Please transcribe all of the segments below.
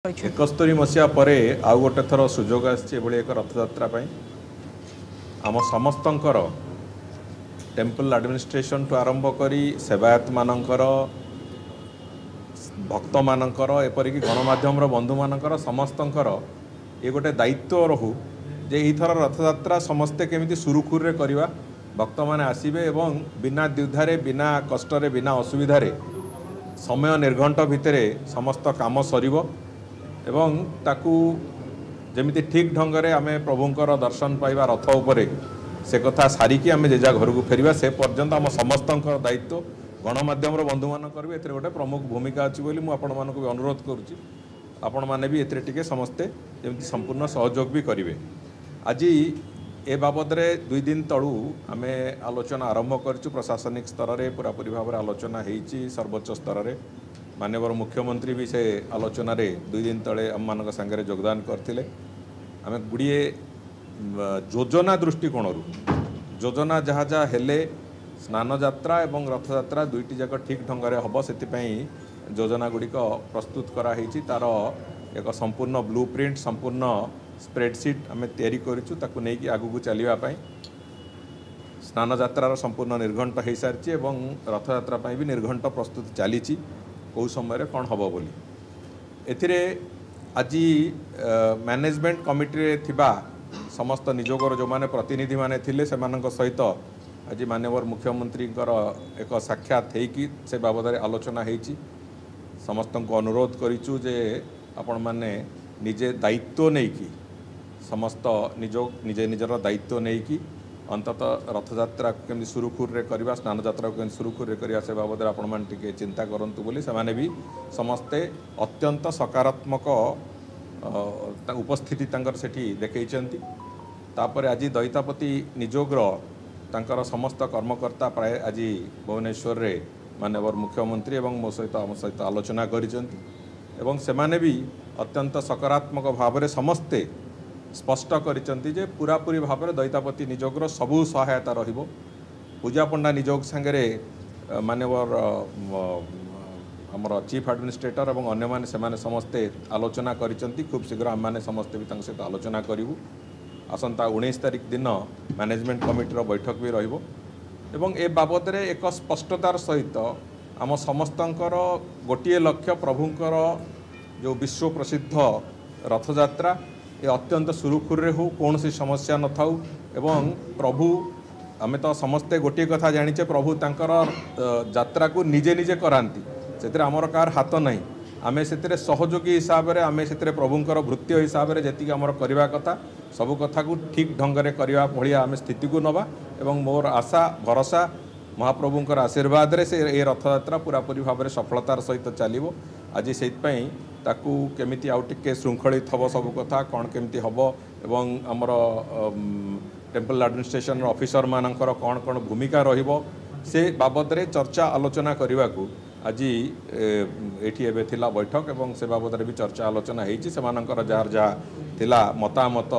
71 मसीहा पर आउ गोटे थर सुजोग आभली एक रथयात्रा आम समस्तंकर टेम्पल एडमिनिस्ट्रेशन ठू आरंभ करी सेवायत मानकर भक्त मानकर एपरिक गणमाध्यम बंधु मानकर समस्तंकर ये गोटे दायित्व रहू जे एथर रथयात्रा समस्ते केमिति सुरुखुरे करवा भक्त माने आसीबे एवं बिना द्विधारे बिना कष्टरे बिना असुविधारे समय निर्घंट भितरे समस्त काम सरिबो एवं ताकू जमिति ठीक ढंगरे आमे प्रभुंकर दर्शन पाइबा रथ उपरे से कथा सारिकी आमे जेजा घर को फेरिबा से पर्यंत आम समस्तंकर दायित्व गणमाध्यम बंधु मान करेंगे ए गोटे प्रमुख भूमिका अच्छी बोली मुझे आपण मानक भी अनुरोध करुच्ची आपण मैंने भी एथिरे टिके समस्ते जमी संपूर्ण सहयोग भी करेंगे। आज ए बाबद रे 2 दिन तलू आम आलोचना आरंभ करूँ प्रशासनिक स्तर में पूरापूरी भाव आलोचना होती सर्वोच्च स्तर में माननीय मुख्यमंत्री भी से आलोचन 2 दिन तले आम मान सांगे योगदान करते आम गुड़िए योजना दृष्टिकोण योजना जहाँ जहाँ हेले स्नान यात्रा एवं रथ यात्रा दुईटी जाक ठीक ढंग से हम से योजना गुड़िक प्रस्तुत कराई तार एक संपूर्ण ब्लू प्रिंट संपूर्ण स्प्रेडशीट आम तैयारी करूँ नहीं आगू चलने स्नान यात्रार संपूर्ण निर्घंट हो सारी रथ यात्रा भी निर्घंट प्रस्तुत चली कौ समय कौन हम बोली एथिरे आज मैनेजमेंट कमिटी थिबा समस्त निजोगर जो माने प्रतिनिधि माने थिले से सहित आज माननीय मुख्यमंत्री एक साक्षात होगी से बाबद आलोचना होती समस्त को अनुरोध करूँ जे आपण माने निजे दायित्व नहीं कि समस्त निजे निजर दायित्व नहीं कि अंततः रथयात्रा केमि सुरुखुरे करवा स्नान यात्रा को सुरुखुरे करवा से बाबद आपण मैंने टिके चिंता करंतु बोली से भी समस्ते अत्यंत सकारात्मक उपस्थिति सेठी देखैछंती तापर आज दैतापति निजोग्र तांकर समस्त कर्मकर्ता प्राय आज भुवनेश्वर रे माननीय मुख्यमंत्री एवं मो सहित आलोचना करिसेंती एवं सेमाने भी अत्यंत सकारात्मक भाव में समस्ते स्पष्ट करिसेंती जे पूरापूरी भाव में दैतापति निजोग्र सबू सहायता रहिबो पूजा पंडा निजोग संगे माननीय आमर चीफ एडमिनिस्ट्रेटर एवं अन्य माने सेमाने समस्ते आलोचना करिसेंती खूब शीघ्र आम मैंने समस्ते भी तांक सहित आलोचना करूँ आसंता 19 तारिख दिन मैनेजमेंट कमिटीर बैठक भी रहिबो एवं ए बाबद रे एक स्पष्टतार सहित आम समस्तंकर गोटे लक्ष्य प्रभुंकर जो विश्व प्रसिद्ध रथयात्रा ये अत्यंत सुरुखुरे हो कौन सी समस्या न थाउ एवं प्रभु आमे तो समस्ते गोटे कथा जानिचे प्रभु तांकर यात्रा को निजे निजे करांती से आमर कार हाथ नहीं आमे से सहयोगी हिसाब से आमे से प्रभुंकर वृत्ति हिसाब से जी आमर करवा कथा सबू कथा को ठीक ढंग से करवा भाया आम स्थिति को नवा एवं मोर आशा भरोसा महाप्रभुंकर आशीर्वाद रे से ये रथयात्रा पूरापूरी भाव में सफलतार सहित चलो आज से ताकू केमिति आउ टिके श्रृंखलित हम सब कथा कौन केमिति हम एवं आमर टेम्पल एडमिनिस्ट्रेशन ऑफिसर मानकर कौन कौन भूमिका रहिबो से बाबद रे चर्चा आलोचना करने को आज एठी एबे थिला बैठक एवं से बाबद रे भी चर्चा आलोचना होती से जार जहाँ थिला मतामत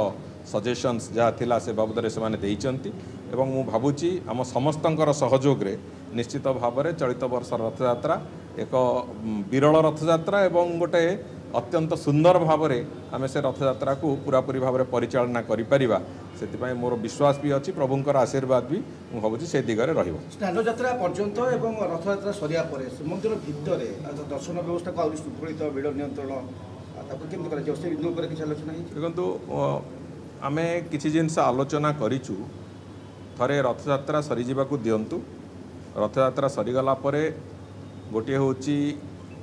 सजेशंस जहाँ थिला से बाबद रे से माने देइचंती एवं मु भाबुची आम समस्तंकर सहयोग रे निश्चित भाव में चलित वर्ष रथयात्रा एक विरल रथयात्रा एवं गोटे अत्यंत सुंदर भाव में आम से रथयात्रा को पूरापूरी भाव में परिचालना करिपरिबा से मोर विश्वास भी अच्छी प्रभुंकर आशीर्वाद भी मुझे भावी से दिगरे रहिबो स्नान यात्रा पर्यंत एवं रथयात्रा सरिया परे मंदिर भितर दर्शन व्यवस्था को सुखलित भिड़ नियंत्रण देखु आम कि जिनस आलोचना करूँ थे रथयात्रा सरीजा दिंतु रथयात्रा सरीगला गोटे हूँ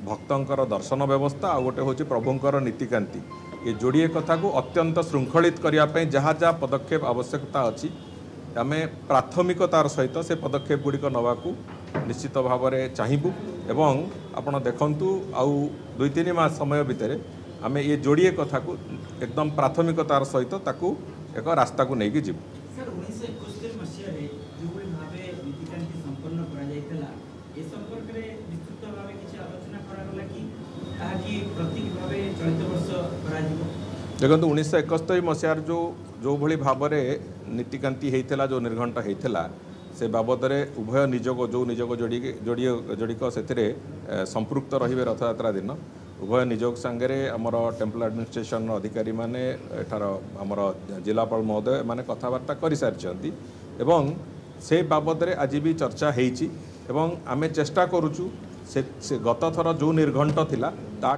भक्तंकर दर्शन व्यवस्था आ गोटे हूँ प्रभुंकर नीतिकांति ये जोड़िए कथा को अत्यंत श्रृंखलित करने जहाँ जहाँ पदक्षेप आवश्यकता अच्छी आम प्राथमिकतार सहित से पदक्षेप गुड़िक नवाकू निश्चित भाव में चाहबू एवं आपण देखु आउ 2-3 मास समय भितर आम ये जोड़िए कथा को एकदम प्राथमिकतार सहित ताकू एक रास्ता को लेकिन जीवु देखो 1971 मसीहार जो भली भाव में नीतिकांति होता जो निर्घंट होता से बाबद में उभय निजोग जो निजोग जोड़िक से संपृक्त रे रथयात्रा दिन उभय निजोग सांगे आमर टेम्पल एडमिनिस्ट्रेशन अधिकारी माने एठार आमर जिलापाल महोदय माने कथबार्ता कर सारी एवं से बाबद रे आज भी चर्चा होईची एवं आमे चेष्टा करूचु से गत थर जो निर्घंट थिला ता